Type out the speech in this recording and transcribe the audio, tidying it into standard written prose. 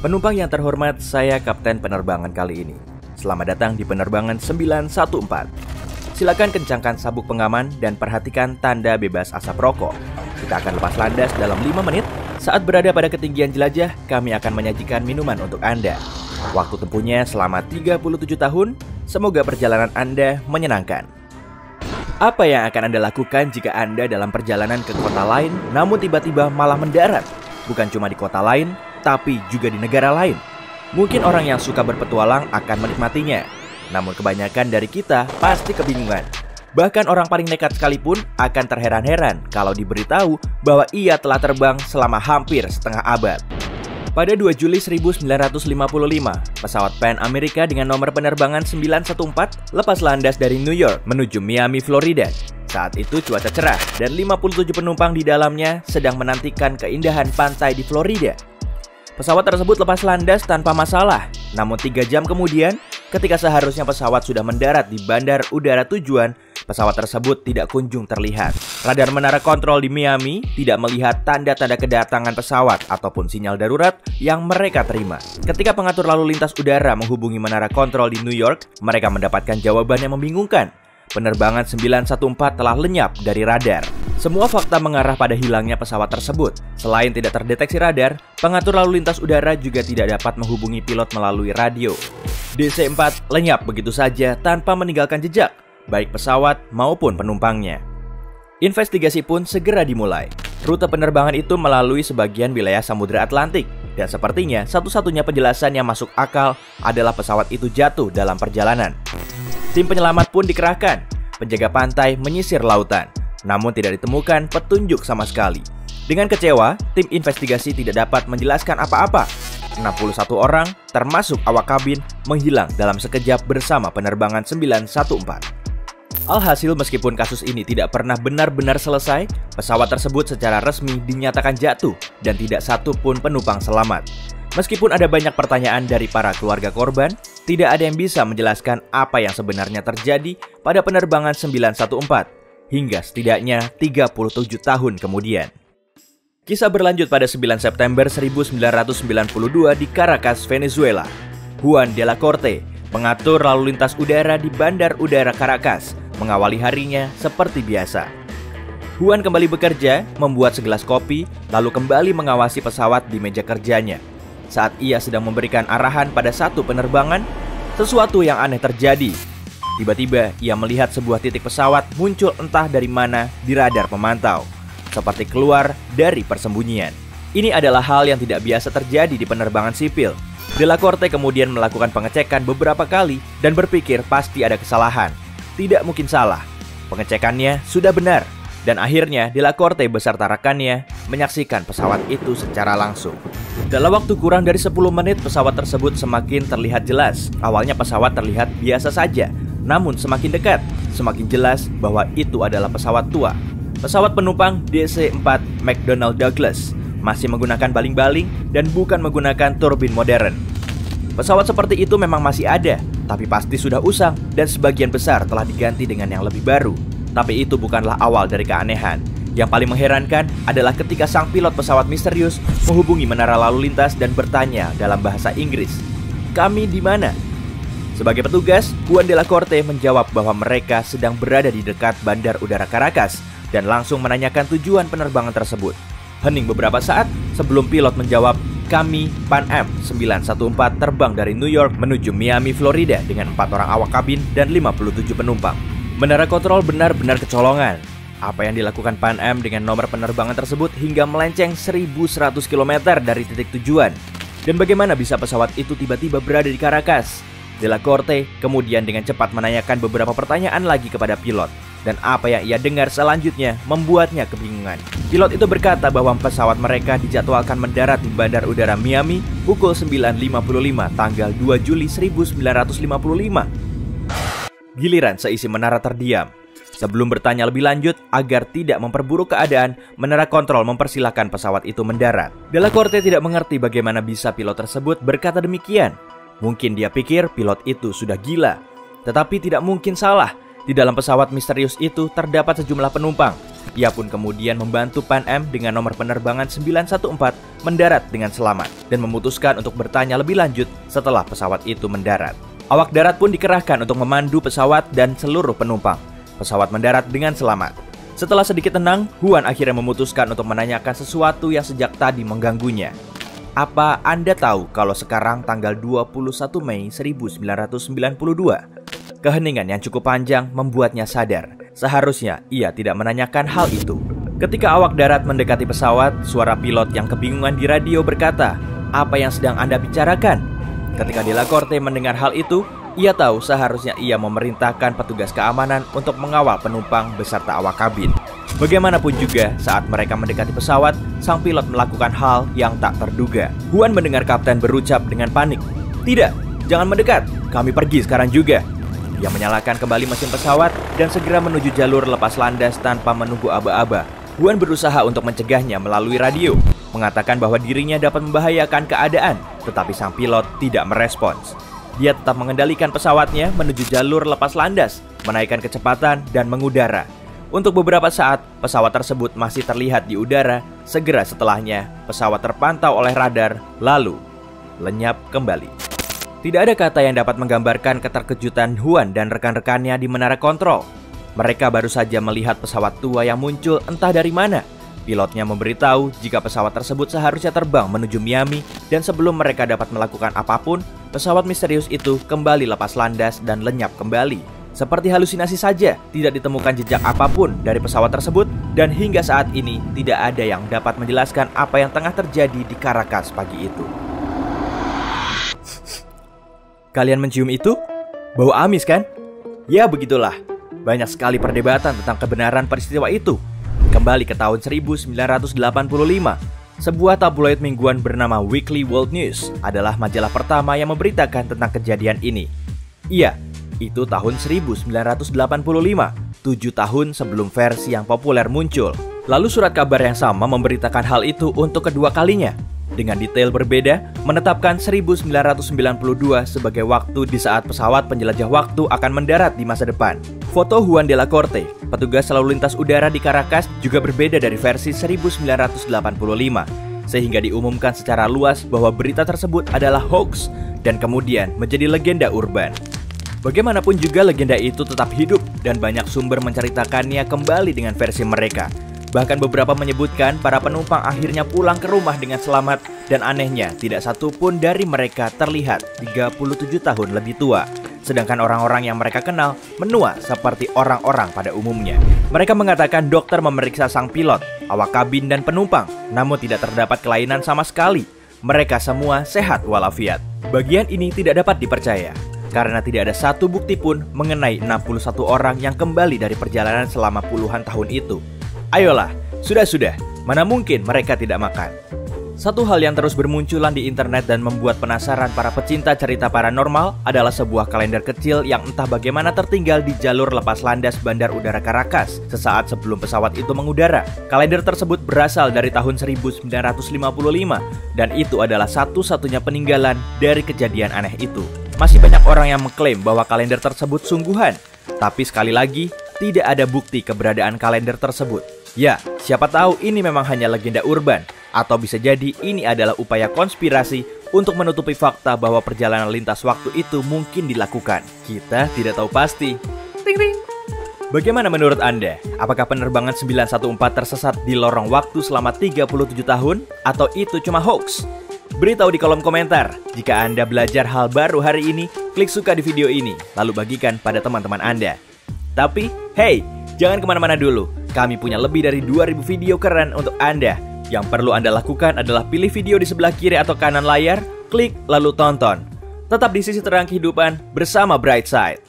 Penumpang yang terhormat, saya Kapten penerbangan kali ini. Selamat datang di penerbangan 914. Silakan kencangkan sabuk pengaman dan perhatikan tanda bebas asap rokok. Kita akan lepas landas dalam 5 menit. Saat berada pada ketinggian jelajah, kami akan menyajikan minuman untuk Anda. Waktu tempuhnya selama 37 tahun. Semoga perjalanan Anda menyenangkan. Apa yang akan Anda lakukan jika Anda dalam perjalanan ke kota lain, namun tiba-tiba malah mendarat? Bukan cuma di kota lain, tapi juga di negara lain. Mungkin orang yang suka berpetualang akan menikmatinya, namun kebanyakan dari kita pasti kebingungan. Bahkan orang paling nekat sekalipun akan terheran-heran kalau diberitahu bahwa ia telah terbang selama hampir setengah abad. Pada 2 Juli 1955, pesawat Pan Amerika dengan nomor penerbangan 914 lepas landas dari New York menuju Miami, Florida. Saat itu cuaca cerah dan 57 penumpang di dalamnya sedang menantikan keindahan pantai di Florida. Pesawat tersebut lepas landas tanpa masalah. Namun 3 jam kemudian, ketika seharusnya pesawat sudah mendarat di bandar udara tujuan, pesawat tersebut tidak kunjung terlihat. Radar menara kontrol di Miami tidak melihat tanda-tanda kedatangan pesawat ataupun sinyal darurat yang mereka terima. Ketika pengatur lalu lintas udara menghubungi menara kontrol di New York, mereka mendapatkan jawaban yang membingungkan. Penerbangan 914 telah lenyap dari radar. Semua fakta mengarah pada hilangnya pesawat tersebut. Selain tidak terdeteksi radar, pengatur lalu lintas udara juga tidak dapat menghubungi pilot melalui radio. DC-4 lenyap begitu saja tanpa meninggalkan jejak, baik pesawat maupun penumpangnya. Investigasi pun segera dimulai. Rute penerbangan itu melalui sebagian wilayah Samudra Atlantik, dan sepertinya satu-satunya penjelasan yang masuk akal adalah pesawat itu jatuh dalam perjalanan. Tim penyelamat pun dikerahkan. Penjaga pantai menyisir lautan, namun tidak ditemukan petunjuk sama sekali. Dengan kecewa, tim investigasi tidak dapat menjelaskan apa-apa. 61 orang, termasuk awak kabin, menghilang dalam sekejap bersama penerbangan 914. Alhasil, meskipun kasus ini tidak pernah benar-benar selesai, pesawat tersebut secara resmi dinyatakan jatuh dan tidak satu pun penumpang selamat. Meskipun ada banyak pertanyaan dari para keluarga korban, tidak ada yang bisa menjelaskan apa yang sebenarnya terjadi pada penerbangan 914 hingga setidaknya 37 tahun kemudian. Kisah berlanjut pada 9 September 1992 di Caracas, Venezuela. Juan de la Corte, pengatur lalu lintas udara di Bandar Udara Caracas, mengawali harinya seperti biasa. Juan kembali bekerja, membuat segelas kopi, lalu kembali mengawasi pesawat di meja kerjanya. Saat ia sedang memberikan arahan pada satu penerbangan, sesuatu yang aneh terjadi. Tiba-tiba ia melihat sebuah titik pesawat muncul entah dari mana di radar pemantau, seperti keluar dari persembunyian. Ini adalah hal yang tidak biasa terjadi di penerbangan sipil. De la Corte kemudian melakukan pengecekan beberapa kali dan berpikir pasti ada kesalahan. Tidak mungkin salah. Pengecekannya sudah benar. Dan akhirnya De la Corte beserta rekannya menyaksikan pesawat itu secara langsung. Dalam waktu kurang dari 10 menit pesawat tersebut semakin terlihat jelas. Awalnya pesawat terlihat biasa saja, namun semakin dekat, semakin jelas bahwa itu adalah pesawat tua. Pesawat penumpang DC-4 McDonnell Douglas masih menggunakan baling-baling dan bukan menggunakan turbin modern. Pesawat seperti itu memang masih ada, tapi pasti sudah usang dan sebagian besar telah diganti dengan yang lebih baru. Tapi itu bukanlah awal dari keanehan. Yang paling mengherankan adalah ketika sang pilot pesawat misterius menghubungi menara lalu lintas dan bertanya dalam bahasa Inggris, "Kami di mana?" Sebagai petugas, Juan de la Corte menjawab bahwa mereka sedang berada di dekat Bandar Udara Caracas dan langsung menanyakan tujuan penerbangan tersebut. Hening beberapa saat sebelum pilot menjawab, "Kami Pan Am 914 terbang dari New York menuju Miami, Florida dengan 4 orang awak kabin dan 57 penumpang." Menara kontrol benar-benar kecolongan. Apa yang dilakukan Pan Am dengan nomor penerbangan tersebut hingga melenceng 1100 km dari titik tujuan? Dan bagaimana bisa pesawat itu tiba-tiba berada di Caracas? De la Corte kemudian dengan cepat menanyakan beberapa pertanyaan lagi kepada pilot. Dan apa yang ia dengar selanjutnya membuatnya kebingungan. Pilot itu berkata bahwa pesawat mereka dijadwalkan mendarat di Bandar Udara Miami pukul 9.55 tanggal 2 Juli 1955. Giliran seisi menara terdiam. Sebelum bertanya lebih lanjut, agar tidak memperburuk keadaan, menara kontrol mempersilahkan pesawat itu mendarat. De la Corte tidak mengerti bagaimana bisa pilot tersebut berkata demikian. Mungkin dia pikir pilot itu sudah gila. Tetapi tidak mungkin salah. Di dalam pesawat misterius itu terdapat sejumlah penumpang. Ia pun kemudian membantu Pan Am dengan nomor penerbangan 914 mendarat dengan selamat dan memutuskan untuk bertanya lebih lanjut setelah pesawat itu mendarat. Awak darat pun dikerahkan untuk memandu pesawat dan seluruh penumpang. Pesawat mendarat dengan selamat. Setelah sedikit tenang, Huan akhirnya memutuskan untuk menanyakan sesuatu yang sejak tadi mengganggunya. Apa Anda tahu kalau sekarang tanggal 21 Mei 1992? Keheningan yang cukup panjang membuatnya sadar. Seharusnya ia tidak menanyakan hal itu. Ketika awak darat mendekati pesawat, suara pilot yang kebingungan di radio berkata, "Apa yang sedang Anda bicarakan?" Ketika Delacorte mendengar hal itu, ia tahu seharusnya ia memerintahkan petugas keamanan untuk mengawal penumpang beserta awak kabin. Bagaimanapun juga, saat mereka mendekati pesawat, sang pilot melakukan hal yang tak terduga. Huan mendengar kapten berucap dengan panik, "Tidak, jangan mendekat, kami pergi sekarang juga." Ia menyalakan kembali mesin pesawat dan segera menuju jalur lepas landas tanpa menunggu aba-aba. Huan berusaha untuk mencegahnya melalui radio, mengatakan bahwa dirinya dapat membahayakan keadaan, tetapi sang pilot tidak merespons. Dia tetap mengendalikan pesawatnya menuju jalur lepas landas, menaikkan kecepatan dan mengudara. Untuk beberapa saat, pesawat tersebut masih terlihat di udara. Segera setelahnya, pesawat terpantau oleh radar, lalu lenyap kembali. Tidak ada kata yang dapat menggambarkan keterkejutan Huan dan rekan-rekannya di menara kontrol. Mereka baru saja melihat pesawat tua yang muncul entah dari mana. Pilotnya memberitahu jika pesawat tersebut seharusnya terbang menuju Miami, dan sebelum mereka dapat melakukan apapun, pesawat misterius itu kembali lepas landas dan lenyap kembali. Seperti halusinasi saja, tidak ditemukan jejak apapun dari pesawat tersebut, dan hingga saat ini tidak ada yang dapat menjelaskan apa yang tengah terjadi di Caracas pagi itu. Kalian mencium itu? Bau amis kan? Ya begitulah. Banyak sekali perdebatan tentang kebenaran peristiwa itu. Kembali ke tahun 1985, sebuah tabloid mingguan bernama Weekly World News adalah majalah pertama yang memberitakan tentang kejadian ini. Iya, itu tahun 1985, 7 tahun sebelum versi yang populer muncul. Lalu surat kabar yang sama memberitakan hal itu untuk kedua kalinya, dengan detail berbeda, menetapkan 1992 sebagai waktu di saat pesawat penjelajah waktu akan mendarat di masa depan. Foto Huan Delacorte, petugas lalu lintas udara di Caracas, juga berbeda dari versi 1985, sehingga diumumkan secara luas bahwa berita tersebut adalah hoax dan kemudian menjadi legenda urban. Bagaimanapun juga legenda itu tetap hidup dan banyak sumber menceritakannya kembali dengan versi mereka. Bahkan beberapa menyebutkan para penumpang akhirnya pulang ke rumah dengan selamat, dan anehnya tidak satu pun dari mereka terlihat 37 tahun lebih tua. Sedangkan orang-orang yang mereka kenal menua seperti orang-orang pada umumnya. Mereka mengatakan dokter memeriksa sang pilot, awak kabin dan penumpang, namun tidak terdapat kelainan sama sekali. Mereka semua sehat walafiat. Bagian ini tidak dapat dipercaya, karena tidak ada satu bukti pun mengenai 61 orang yang kembali dari perjalanan selama puluhan tahun itu. Ayolah, sudah, mana mungkin mereka tidak makan. Satu hal yang terus bermunculan di internet dan membuat penasaran para pecinta cerita paranormal adalah sebuah kalender kecil yang entah bagaimana tertinggal di jalur lepas landas Bandar Udara Caracas sesaat sebelum pesawat itu mengudara. Kalender tersebut berasal dari tahun 1955 dan itu adalah satu-satunya peninggalan dari kejadian aneh itu. Masih banyak orang yang mengklaim bahwa kalender tersebut sungguhan, tapi sekali lagi tidak ada bukti keberadaan kalender tersebut. Ya, siapa tahu ini memang hanya legenda urban, atau bisa jadi ini adalah upaya konspirasi untuk menutupi fakta bahwa perjalanan lintas waktu itu mungkin dilakukan. Kita tidak tahu pasti. Ting ting. Bagaimana menurut Anda? Apakah penerbangan 914 tersesat di lorong waktu selama 37 tahun? Atau itu cuma hoax? Beritahu di kolom komentar. Jika Anda belajar hal baru hari ini, klik suka di video ini, lalu bagikan pada teman-teman Anda. Tapi, hey, jangan kemana-mana dulu. Kami punya lebih dari 2000 video keren untuk Anda. Yang perlu Anda lakukan adalah pilih video di sebelah kiri atau kanan layar, klik lalu tonton. Tetap di sisi terang kehidupan bersama Brightside.